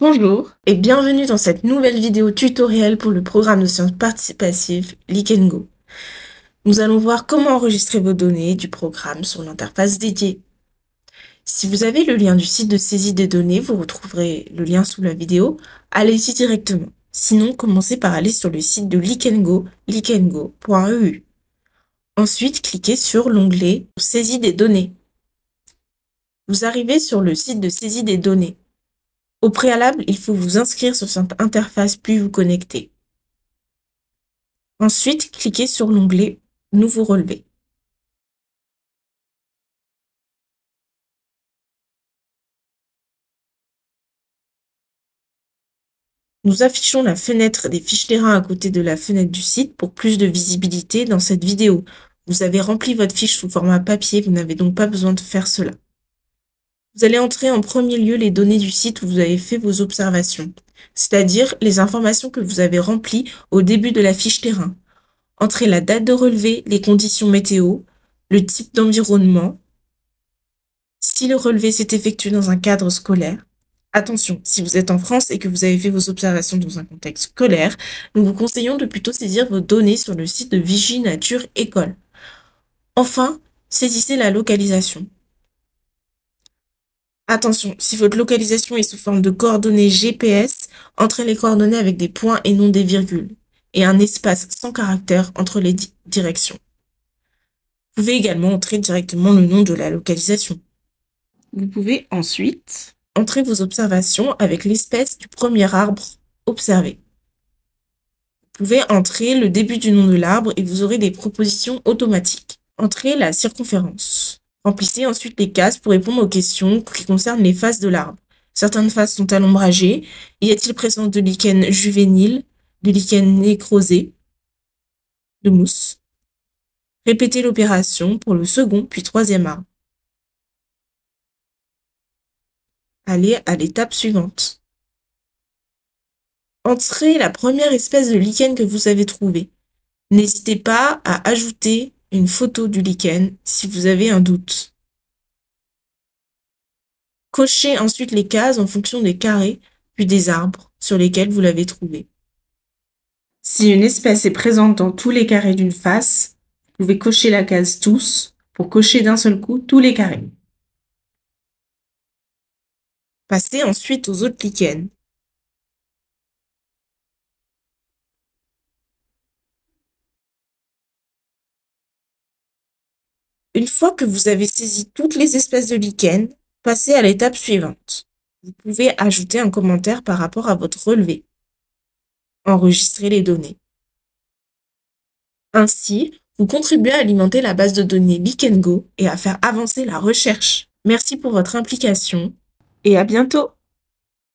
Bonjour et bienvenue dans cette nouvelle vidéo tutoriel pour le programme de sciences participatives LeakNGo. Nous allons voir comment enregistrer vos données du programme sur l'interface dédiée. Si vous avez le lien du site de saisie des données, vous retrouverez le lien sous la vidéo. Allez-y directement. Sinon, commencez par aller sur le site de LeakNGo, leakngo.eu. Ensuite, cliquez sur l'onglet « Saisie des données ». Vous arrivez sur le site de saisie des données. Au préalable, il faut vous inscrire sur cette interface puis vous connecter. Ensuite, cliquez sur l'onglet « Nouveau relevé ». Nous affichons la fenêtre des fiches terrain à côté de la fenêtre du site pour plus de visibilité dans cette vidéo. Vous avez rempli votre fiche sous format papier, vous n'avez donc pas besoin de faire cela. Vous allez entrer en premier lieu les données du site où vous avez fait vos observations, c'est-à-dire les informations que vous avez remplies au début de la fiche terrain. Entrez la date de relevé, les conditions météo, le type d'environnement, si le relevé s'est effectué dans un cadre scolaire. Attention, si vous êtes en France et que vous avez fait vos observations dans un contexte scolaire, nous vous conseillons de plutôt saisir vos données sur le site de Vigie Nature École. Enfin, saisissez la localisation. Attention, si votre localisation est sous forme de coordonnées GPS, entrez les coordonnées avec des points et non des virgules, et un espace sans caractère entre les directions. Vous pouvez également entrer directement le nom de la localisation. Vous pouvez ensuite entrer vos observations avec l'espèce du premier arbre observé. Vous pouvez entrer le début du nom de l'arbre et vous aurez des propositions automatiques. Entrez la circonférence. Remplissez ensuite les cases pour répondre aux questions qui concernent les faces de l'arbre. Certaines faces sont-elles ombragées? Y a-t-il présence de lichen juvénile, de lichen nécrosé, de mousse? Répétez l'opération pour le second puis troisième arbre. Allez à l'étape suivante. Entrez la première espèce de lichen que vous avez trouvée. N'hésitez pas à ajouter une photo du lichen si vous avez un doute. Cochez ensuite les cases en fonction des carrés puis des arbres sur lesquels vous l'avez trouvé. Si une espèce est présente dans tous les carrés d'une face, vous pouvez cocher la case « Tous » pour cocher d'un seul coup tous les carrés. Passez ensuite aux autres lichens. Une fois que vous avez saisi toutes les espèces de lichens, passez à l'étape suivante. Vous pouvez ajouter un commentaire par rapport à votre relevé. Enregistrer les données. Ainsi, vous contribuez à alimenter la base de données LeakNGo et à faire avancer la recherche. Merci pour votre implication et à bientôt!